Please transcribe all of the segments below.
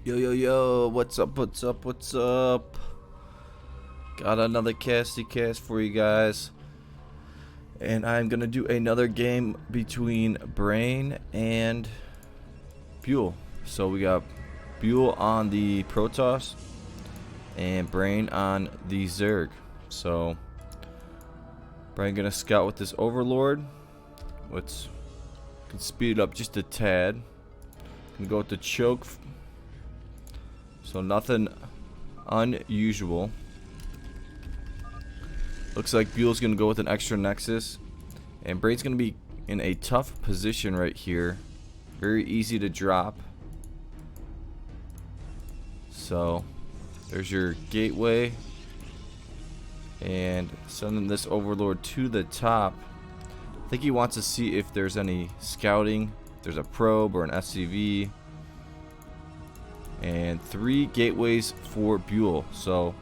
Yo, yo, yo, what's up, what's up, what's up? Got another Casty cast for you guys. And I'm gonna do another game between Brain and Byul. So we got Byul on the Protoss and Brain on the Zerg. So Brain gonna scout with this Overlord. Let's can speed it up just a tad. Gonna go with the choke. So nothing unusual. Looks like Byul's gonna go with an extra Nexus, and Brain's gonna be in a tough position right here. Very easy to drop. So there's your gateway, and sending this Overlord to the top. I think he wants to see if there's any scouting. There's a probe or an SCV. And 3 gateways for Byul. So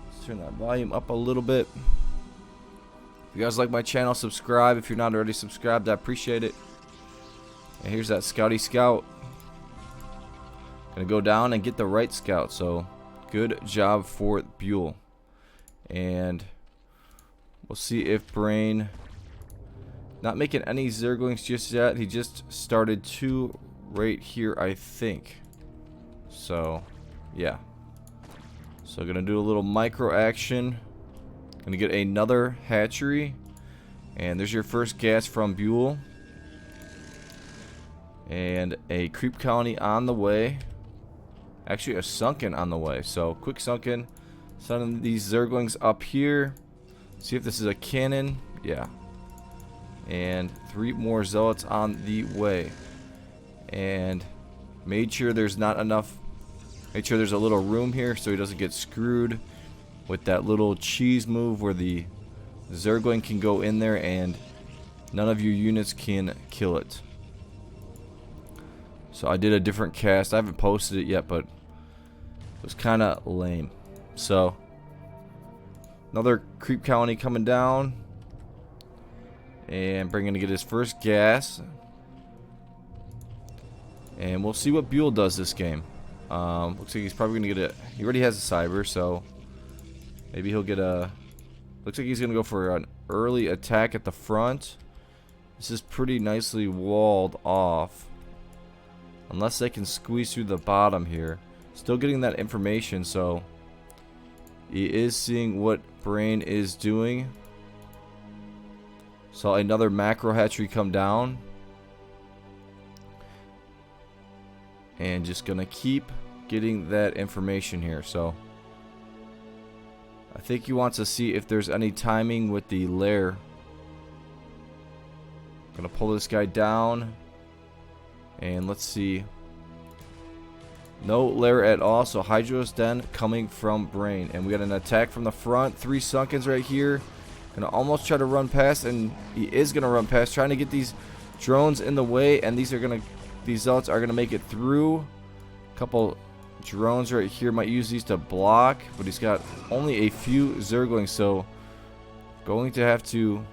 let's turn that volume up a little bit. If you guys like my channel, subscribe. If you're not already subscribed, I appreciate it. And here's that Scouty Scout. Gonna go down and get the right scout. So good job for Byul. And we'll see if Brain, not making any Zerglings just yet. He just started 2 right here, I think. So yeah, so gonna do a little micro action. Gonna get another hatchery, and there's your first gas from Byul, and a creep colony on the way. Actually a sunken on the way. So quick sunken, sending these Zerglings up here. See if this is a cannon. Yeah, and 3 more zealots on the way. And made sure there's not enough. Make sure there's a little room here so he doesn't get screwed with that little cheese move where the Zergling can go in there and none of your units can kill it. So I did a different cast. I haven't posted it yet, but it was kind of lame. So another creep colony coming down, and bringing to get his first gas. And we'll see what Byul does this game. Looks like he's probably gonna get it. He already has a cyber, so maybe he'll get a. Looks like he's gonna go for an early attack at the front. This is pretty nicely walled off, unless they can squeeze through the bottom here. Still getting that information, so he is seeing what Brain is doing. Saw another macro hatchery come down. And just gonna keep getting that information here. So I think he wants to see if there's any timing with the lair. Gonna pull this guy down, and let's see. No lair at all. So Hydra's Den coming from Brain, and we got an attack from the front. 3 sunkens right here. Gonna almost try to run past, and he is gonna run past, trying to get these drones in the way, and these zealots are gonna make it through. Couple drones right here, might use these to block, but he's got only a few Zerglings, so going to have to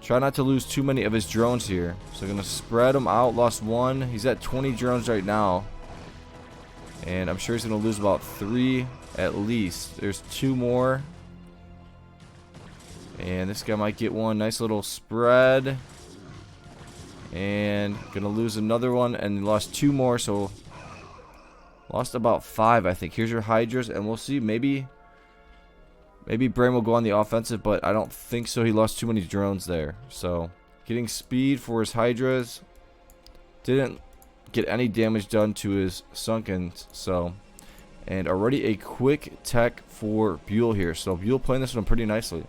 try not to lose too many of his drones here. So gonna spread them out. Lost 1. He's at 20 drones right now, and I'm sure he's gonna lose about 3 at least. There's 2 more, and this guy might get one. Nice little spread. And gonna lose another one, and lost 2 more, so lost about 5, I think. Here's your Hydras, and we'll see. Maybe Brain will go on the offensive, but I don't think so. He lost too many drones there. So getting speed for his Hydras. Didn't get any damage done to his Sunkens. So, and already a quick tech for Byul here. So Byul playing this one pretty nicely.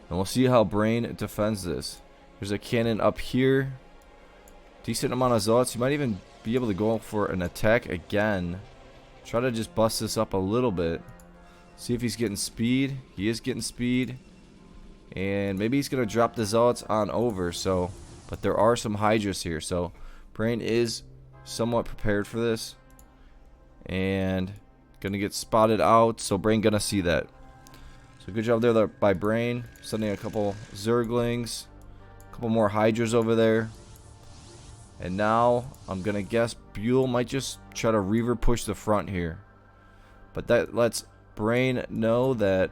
And we'll see how Brain defends this. There's a cannon up here. Decent amount of zealots. You might even be able to go for an attack again. Try to just bust this up a little bit. See if he's getting speed. He is getting speed. And maybe he's going to drop the zealots on over. So, but there are some Hydras here. So Brain is somewhat prepared for this. And going to get spotted out. So Brain going to see that. So good job there by Brain. Sending a couple Zerglings. A couple more Hydras over there. And now I'm going to guess Byul might just try to Reaver push the front here. But that lets Brain know that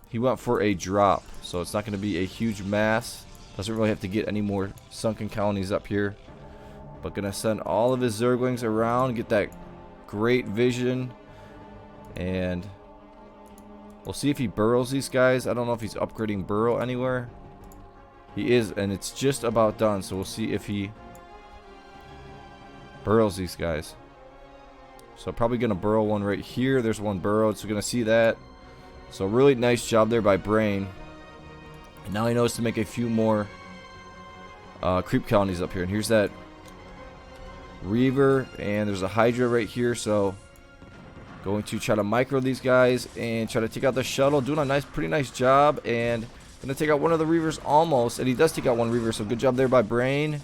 he went for a drop. So it's not going to be a huge mass. Doesn't really have to get any more sunken colonies up here. But going to send all of his Zerglings around. Get that great vision. And we'll see if he burrows these guys. I don't know if he's upgrading burrow anywhere. He is, and it's just about done. So we'll see if he burrows these guys. So probably going to burrow one right here. There's one burrowed, so we're going to see that. So really nice job there by Brain. And now he knows to make a few more creep colonies up here. And here's that Reaver, and there's a Hydra right here. So going to try to micro these guys and try to take out the shuttle. Doing a pretty nice job. And going to take out one of the Reavers almost. And he does take out one Reaver, so good job there by Brain.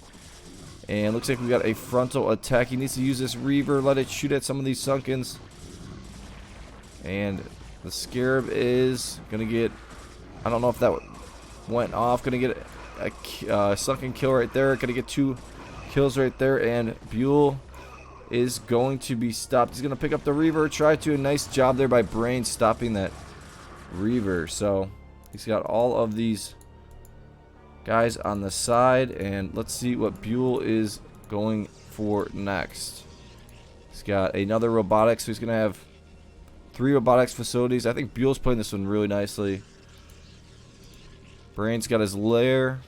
And looks like we got a frontal attack. He needs to use this Reaver, let it shoot at some of these Sunkens. And the Scarab is going to get, I don't know if that went off. Going to get a Sunken kill right there. Going to get 2 kills right there. And Byul is going to be stopped. He's going to pick up the Reaver. Try to. A nice job there by Brain stopping that Reaver. So he's got all of these guys on the side, and let's see what Byul is going for next. He's got another robotics, so he's going to have 3 robotics facilities. I think Byul's playing this one really nicely. Brain's got his lair,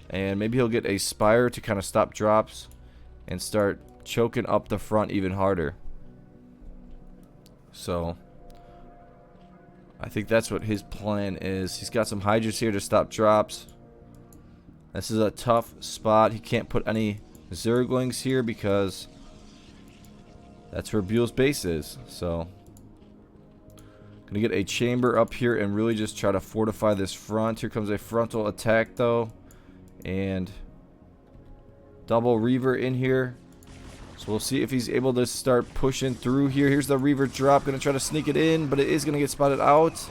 and maybe he'll get a Spire to kind of stop drops and start choking up the front even harder. So I think that's what his plan is. He's got some Hydras here to stop drops. This is a tough spot. He can't put any Zerglings here because that's where Byul's base is. So gonna get a chamber up here and really just try to fortify this front. Here comes a frontal attack though, and double Reaver in here. So we'll see if he's able to start pushing through here. Here's the Reaver drop. Gonna try to sneak it in, but it is gonna get spotted out.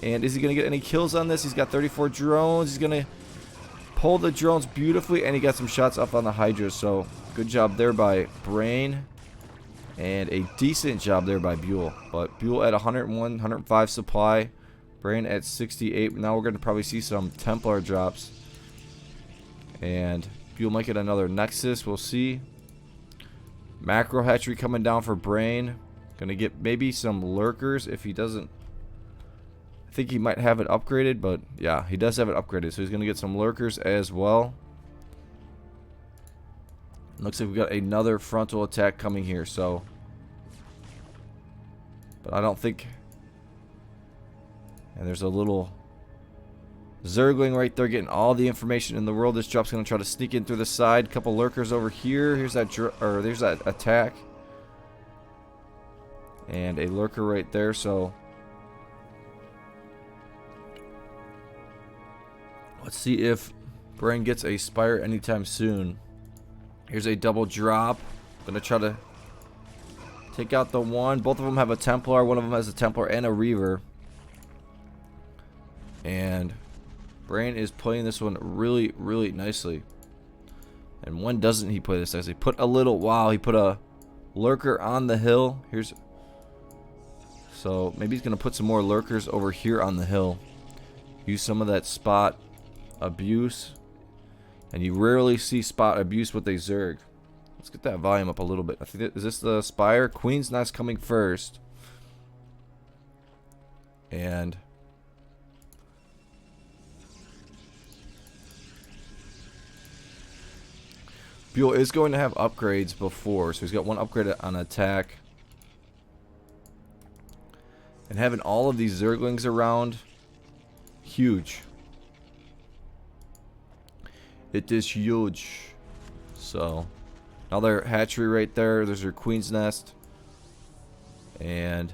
And is he gonna get any kills on this? He's got 34 drones. He's gonna pull the drones beautifully, and he got some shots up on the Hydra. So good job there by Brain, and a decent job there by Byul. But Byul at 101, 105 supply, Brain at 68. Now we're going to probably see some Templar drops, and Byul might get another Nexus. We'll see. Macro hatchery coming down for Brain. Gonna get maybe some Lurkers if he doesn't. I think he might have it upgraded, but yeah, he does have it upgraded, so he's going to get some Lurkers as well. Looks like we got another frontal attack coming here, so. But I don't think. And there's a little Zergling right there getting all the information in the world. This drop's going to try to sneak in through the side. Couple Lurkers over here. Here's that, there's that attack. And a Lurker right there, so. Let's see if Brain gets a Spire anytime soon. Here's a double drop. Gonna try to take out the one. Both of them have a Templar. One of them has a Templar and a Reaver. And Brain is playing this one really, really nicely. And when doesn't he play this nicely? Put a little, wow, he put a Lurker on the hill. Here's, so maybe he's gonna put some more Lurkers over here on the hill. Use some of that spot abuse, and you rarely see spot abuse with a Zerg. Let's get that volume up a little bit. I think is this the Spire? Queen's Nest coming first, and Byul is going to have upgrades before, so he's got one upgrade on attack, and having all of these Zerglings around, huge. It is huge. So another hatchery right there. There's your Queen's Nest. And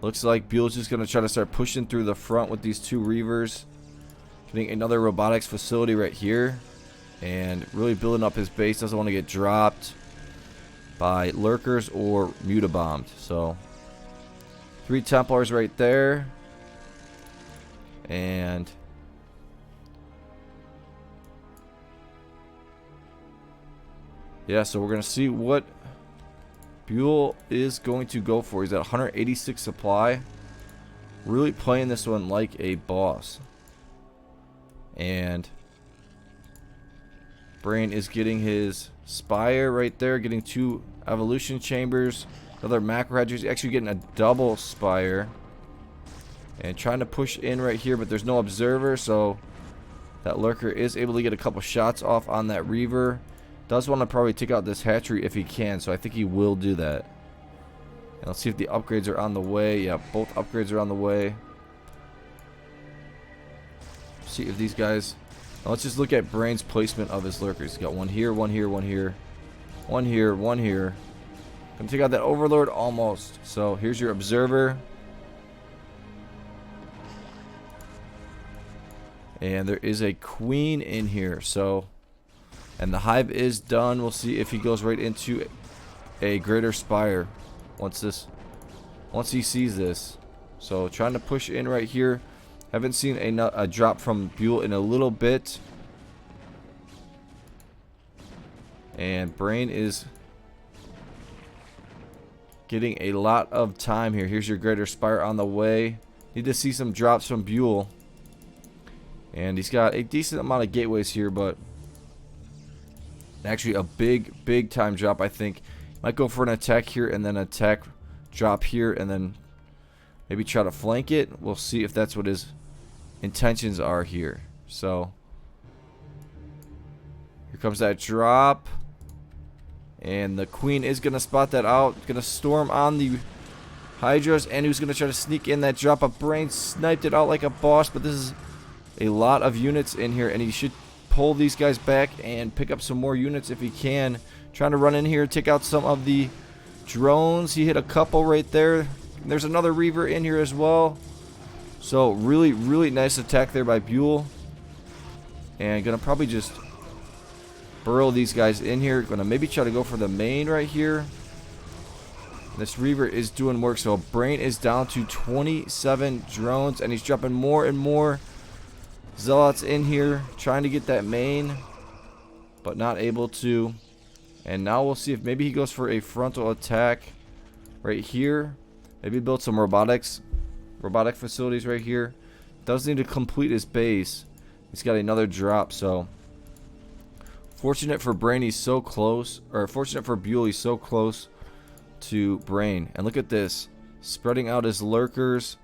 looks like Byul's just going to try to start pushing through the front with these 2 Reavers. Getting another robotics facility right here. And really building up his base. Doesn't want to get dropped by Lurkers or Mutabombed. So 3 Templars right there. And Yeah, so we're going to see what Byul is going to go for. He's at 186 supply. Really playing this one like a boss. And Brain is getting his Spire right there, getting 2 evolution chambers, another macro hatcher. He's actually getting a double Spire. And trying to push in right here, but there's no observer, so that Lurker is able to get a couple shots off on that Reaver. Does want to probably take out this hatchery if he can, so I think he will do that. And let's see if the upgrades are on the way. Yeah, both upgrades are on the way. See if these guys... Now let's just look at Brain's placement of his Lurkers. He's got one here, one here, one here, one here, one here. Gonna take out that Overlord almost. So here's your observer. And there is a queen in here. So, and the hive is done. We'll see if he goes right into a greater spire once he sees this. So trying to push in right here. Haven't seen a drop from Byul in a little bit. And Brain is getting a lot of time here. Here's your greater spire on the way. Need to see some drops from Byul. And he's got a decent amount of gateways here, but actually a big time drop, I think. Might go for an attack here and then attack drop here and then maybe try to flank it. We'll see if that's what his intentions are here. So here comes that drop. And the queen is going to spot that out. Going to storm on the Hydras. And who's going to try to sneak in that drop. A Brain sniped it out like a boss, but this is a lot of units in here, and he should pull these guys back and pick up some more units if he can. Trying to run in here, take out some of the drones. He hit a couple right there. There's another Reaver in here as well. So really nice attack there by Byul. And gonna probably just burrow these guys in here. Gonna maybe try to go for the main right here. This Reaver is doing work, so Brain is down to 27 drones, and he's dropping more and more Zealots in here, trying to get that main, but not able to. And now we'll see if maybe he goes for a frontal attack right here. Maybe build some robotic facilities right here. Does need to complete his base. He's got another drop, so fortunate for Brain he's so close, or fortunate for Byul he's so close to Brain. And look at this, spreading out his Lurkers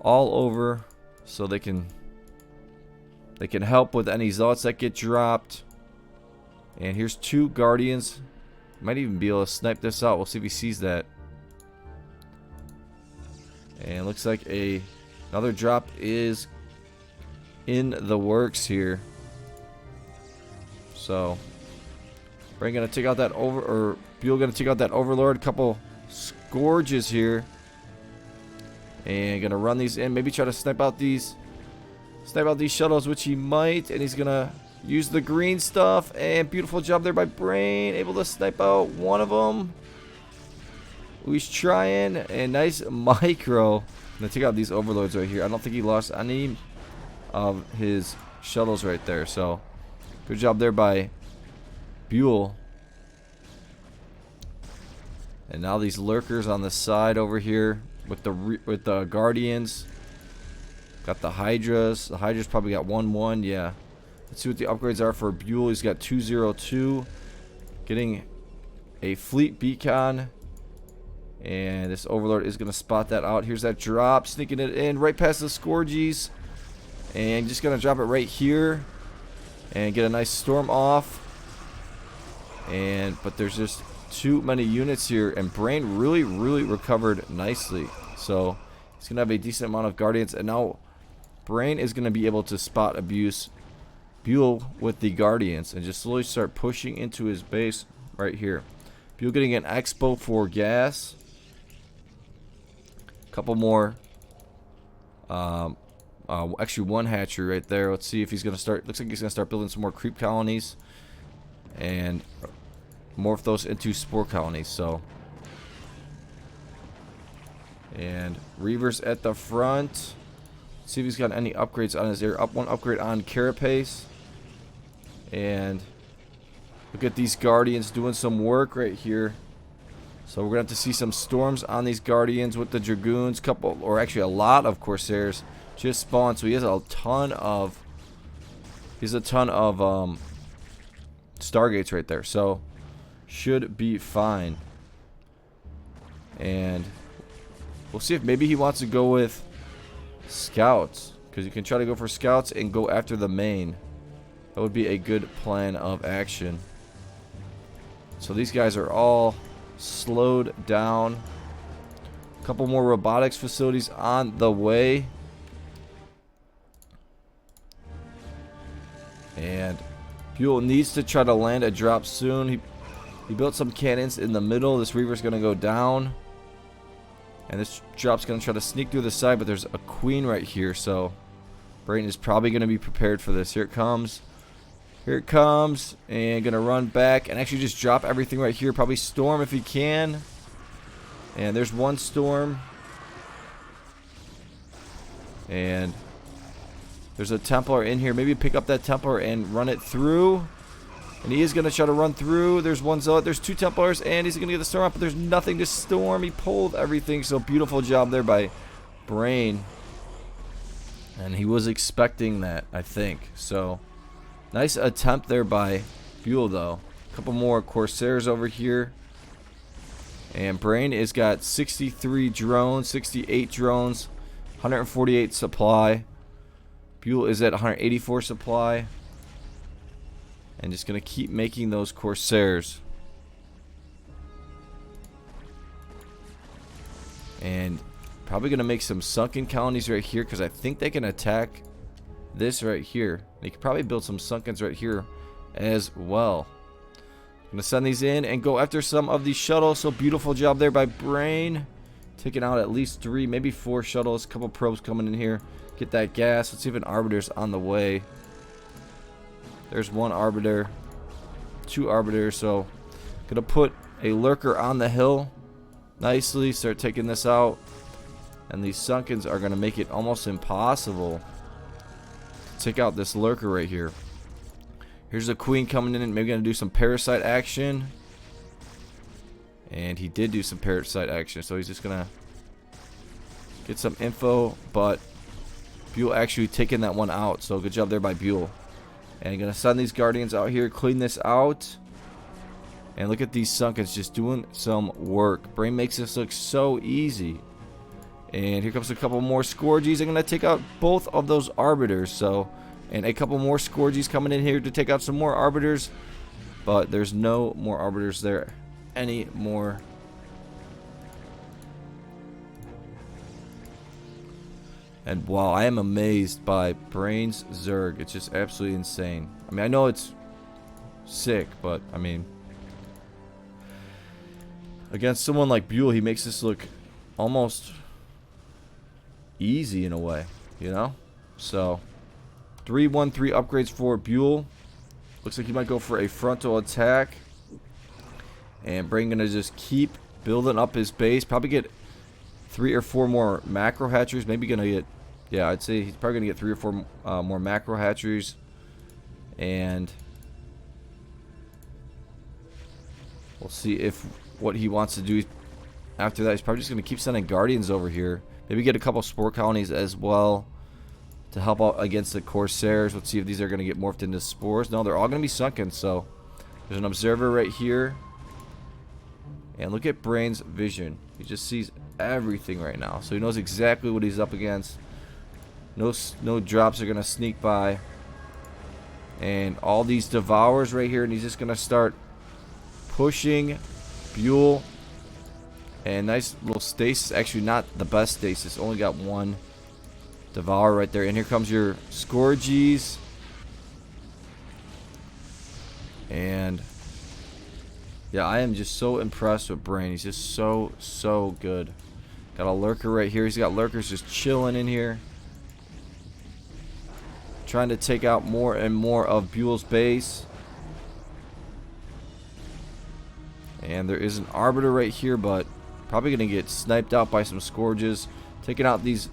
all over, so they can help with any Zealots that get dropped. And here's 2 Guardians. Might even be able to snipe this out. We'll see if he sees that. And looks like another drop is in the works here. So Brain gonna take out that Byul gonna take out that Overlord. Couple Scourges here. And gonna run these in. Maybe try to snipe out these shuttles, which he might. And he's gonna use the green stuff. And beautiful job there by Brain. Able to snipe out one of them. He's trying. And nice micro. I'm gonna take out these Overlords right here. I don't think he lost any of his shuttles right there. So good job there by Byul. And now these Lurkers on the side over here with the Guardians. Got the Hydras. The Hydras probably got 1-1. Yeah. Let's see what the upgrades are for Byul. He's got 202. Getting a fleet beacon. And this Overlord is going to spot that out. Here's that drop. Sneaking it in right past the Scourges. And just going to drop it right here. And get a nice storm off. But there's just too many units here. And Brain really recovered nicely. So he's going to have a decent amount of Guardians. And now Brain is going to be able to spot abuse Byul with the Guardians. And just slowly start pushing into his base right here. Byul getting an Expo for gas. Couple more. Actually one hatchery right there. Let's see if he's going to start. Looks like he's going to start building some more creep colonies. And morph those into spore colonies. So, and Reavers at the front. See if he's got any upgrades on his air. One upgrade on Carapace. And Look at these Guardians doing some work right here. So we're going to have to see some storms on these Guardians with the Dragoons. Couple, or actually a lot of Corsairs just spawned. So he has a ton of Stargates right there. So should be fine. And we'll see if maybe he wants to go with Scouts. Because you can try to go for Scouts and go after the main. That would be a good plan of action. So these guys are all slowed down. A couple more robotics facilities on the way. And Byul needs to try to land a drop soon. He built some cannons in the middle. This Reaver's going to go down. And this drop's going to try to sneak through the side, but there's a queen right here, so Brain is probably going to be prepared for this. Here it comes. Here it comes. And going to run back and actually just drop everything right here. Probably storm if he can. And there's one storm. And there's a Templar in here. Maybe pick up that Templar and run it through. And he is going to try to run through. There's one Zealot. There's two Templars. And he's going to get the storm up. But there's nothing to storm. He pulled everything. So beautiful job there by Brain. And he was expecting that, I think. So nice attempt there by Byul, though. A couple more Corsairs over here. And Brain has got 63 drones, 68 drones, 148 supply. Byul is at 184 supply. And just going to keep making those Corsairs. And probably going to make some sunken colonies right here, because I think they can attack this right here. They could probably build some sunkens right here as well. I'm going to send these in and go after some of these shuttles. So beautiful job there by Brain. Taking out at least 3, maybe 4 shuttles. A couple probes coming in here. Get that gas. Let's see if an Arbiter's on the way. There's one Arbiter. 2 Arbiters. So going to put a Lurker on the hill nicely. Start taking this out. And these Sunkens are going to make it almost impossible to take out this Lurker right here. Here's the Queen coming in and maybe going to do some Parasite action. And he did do some Parasite action. So he's just going to get some info. But Byul actually taking that one out. So good job there by Byul. And going to send these Guardians out here. Clean this out. And look at these Sunkens just doing some work. Brain makes this look so easy. And here comes a couple more Scourges. I'm going to take out both of those Arbiters. So, and a couple more Scourges coming in here to take out some more Arbiters. But there's no more Arbiters there anymore. And wow, I am amazed by Brain's Zerg. It's just absolutely insane. I mean, I know it's sick, but I mean, against someone like Byul, he makes this look almost easy in a way, you know? So 3-1-3 upgrades for Byul. Looks like he might go for a frontal attack. And Brain gonna just keep building up his base. Probably get 3 or 4 more macro hatcheries. Maybe gonna get, yeah, I'd say he's probably gonna get 3 or 4 more macro hatcheries. And we'll see if what he wants to do after that. He's probably just gonna keep sending Guardians over here. Maybe get a couple Spore Colonies as well to help out against the Corsairs. Let's see if these are going to get morphed into Spores. No, they're all going to be sunken. So there's an Observer right here. And look at Brain's vision. He just sees everything right now. So he knows exactly what he's up against. No drops are going to sneak by. And all these Devours right here. And he's just going to start pushing Byul. And nice little stasis. Actually, not the best stasis. Only got 1 Devour right there. And here comes your Scourges. And yeah, I am just so impressed with Brain. He's just so good. Got a Lurker right here. He's got Lurkers just chilling in here. Trying to take out more and more of Byul's base. And there is an Arbiter right here, but probably going to get sniped out by some Scourges. Taking out these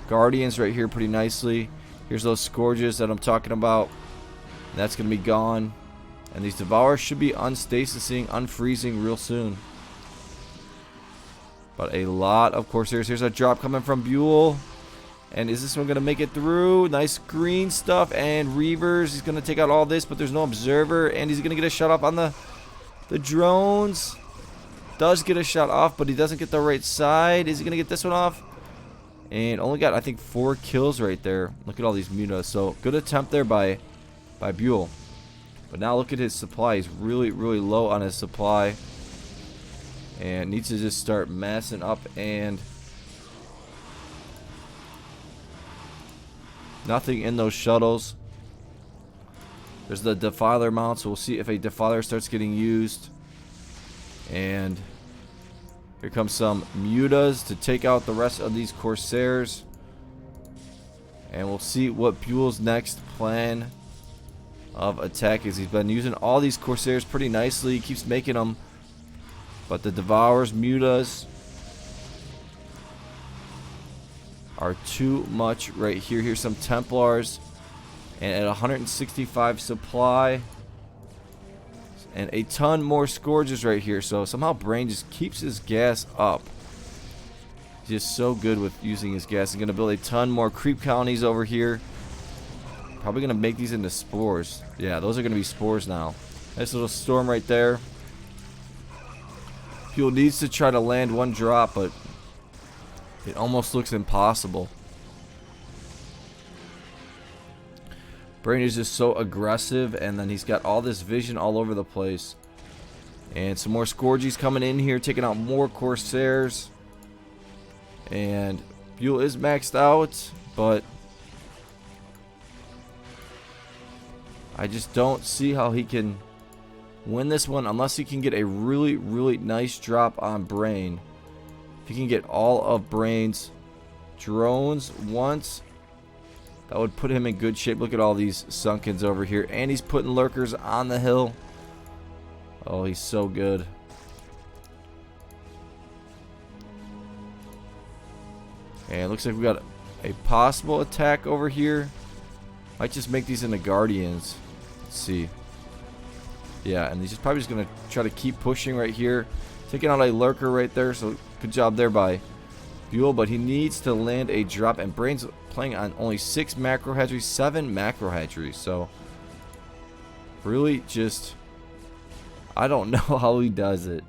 Guardians right here pretty nicely. Here's those Scourges that I'm talking about. That's going to be gone. And these Devourers should be unstasising, unfreezing real soon. But a lot of Corsairs. Here's a drop coming from Byul. And is this one going to make it through? Nice green stuff. And Reavers. He's going to take out all this, but there's no observer. And he's going to get a shot off on the drones. Does get a shot off, but he doesn't get the right side. Is he going to get this one off? And only got, I think, 4 kills right there. Look at all these mutas. So good attempt there by Byul. But now look at his supply. He's really, really low on his supply. And needs to just start massing up, and nothing in those shuttles. There's the Defiler mount, so we'll see if a Defiler starts getting used. And here comes some mutas to take out the rest of these Corsairs. And we'll see what Byul's next plan of attack is. He's been using all these Corsairs pretty nicely. He keeps making them. But the Devourers, mutas are too much right here. Here's some Templars. And at 165 supply. And a ton more Scourges right here. So somehow Brain just keeps his gas up. He's just so good with using his gas. He's going to build a ton more creep colonies over here. Probably going to make these into spores. Yeah, those are going to be spores now. Nice little storm right there. Byul needs to try to land one drop, but it almost looks impossible. Brain is just so aggressive, and then he's got all this vision all over the place. And some more Scourges coming in here, taking out more Corsairs. And Byul is maxed out, but I just don't see how he can win this one unless he can get a really, really nice drop on Brain. If he can get all of Brain's drones once, that would put him in good shape. Look at all these Sunkens over here. And he's putting Lurkers on the hill. Oh, he's so good. And it looks like we got a possible attack over here. Might just make these into Guardians. Let's see. Yeah, and he's just probably just going to try to keep pushing right here. Taking out a Lurker right there. So good job there by Byul. But he needs to land a drop. And Brain's playing on only 6 macro hatcheries, 7 macro hatcheries. So really just, I don't know how he does it.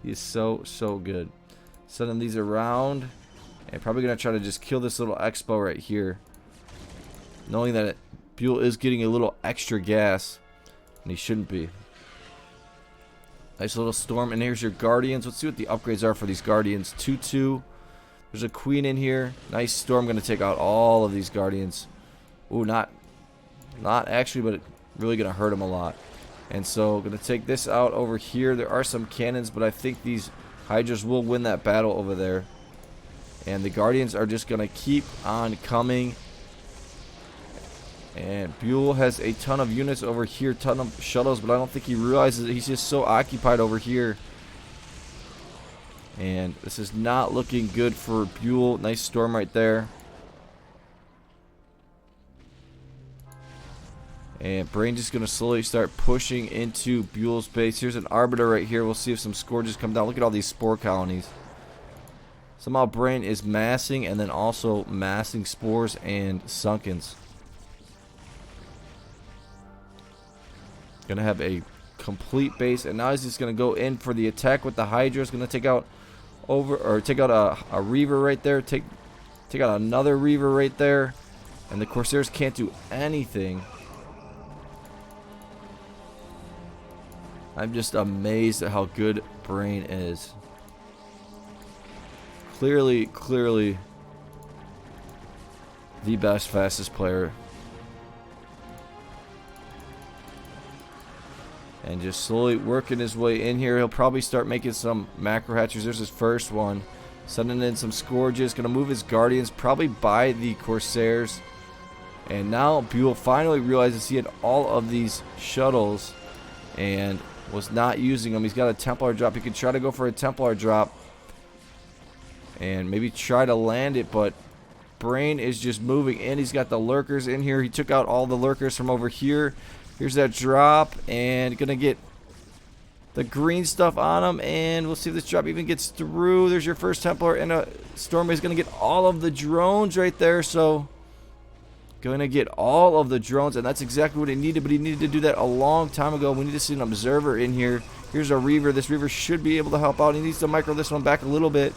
He is so, so good. Sending these around. And probably going to try to just kill this little Expo right here. Knowing that Byul is getting a little extra gas. And he shouldn't be. Nice little storm. And here's your Guardians. Let's see what the upgrades are for these Guardians. 2-2. There's a Queen in here. Nice storm. Going to take out all of these Guardians. Ooh, not actually, but really going to hurt him a lot. And so going to take this out over here. There are some cannons, but I think these Hydras will win that battle over there. And the Guardians are just going to keep on coming. And Byul has a ton of units over here, ton of shuttles, but I don't think he realizes that he's just so occupied over here. And this is not looking good for Byul. Nice storm right there. And Brain just going to slowly start pushing into Byul's base. Here's an Arbiter right here. We'll see if some Scourges come down. Look at all these spore colonies. Somehow Brain is massing and then also massing spores and Sunkens. Gonna have a complete base, and now he's just gonna go in for the attack with the Hydra. Is gonna take out a Reaver right there. Take out another Reaver right there, and the Corsairs can't do anything. I'm just amazed at how good Brain is. Clearly the best, fastest player. And just slowly working his way in here. He'll probably start making some macro hatcheries. There's his first one. Sending in some Scourges. Going to move his Guardians. Probably by the Corsairs. And now Byul finally realizes he had all of these shuttles. And was not using them. He's got a Templar drop. He could try to go for a Templar drop. And maybe try to land it. But Brain is just moving in. He's got the Lurkers in here. He took out all the Lurkers from over here. Here's that drop, and gonna get the green stuff on him, and we'll see if this drop even gets through. There's your first Templar, and a Storm is gonna get all of the drones right there, so gonna get all of the drones, and that's exactly what he needed, but he needed to do that a long time ago. We need to see an observer in here. Here's a Reaver. This Reaver should be able to help out. He needs to micro this one back a little bit,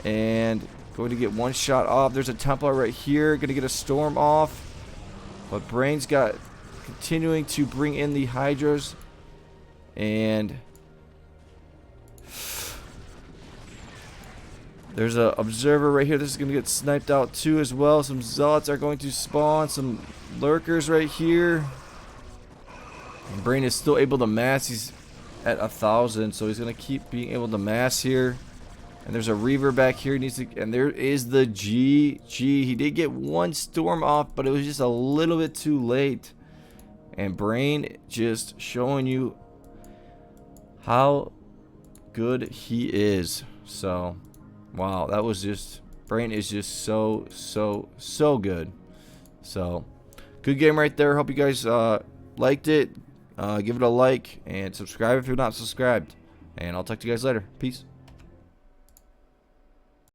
and going to get one shot off. There's a Templar right here, gonna get a Storm off, but Brain's got continuing to bring in the Hydras. And there's an observer right here. This is going to get sniped out too as well. Some zealots are going to spawn. Some lurkers right here. And Brain is still able to mass. He's at 1,000, so he's going to keep being able to mass here. And there's a Reaver back here. He needs to, and there is the GG. He did get one storm off, but it was just a little bit too late. And Brain just showing you how good he is. So, wow, that was just, Brain is just so good. So, good game right there. Hope you guys liked it. Give it a like and subscribe if you're not subscribed. And I'll talk to you guys later. Peace.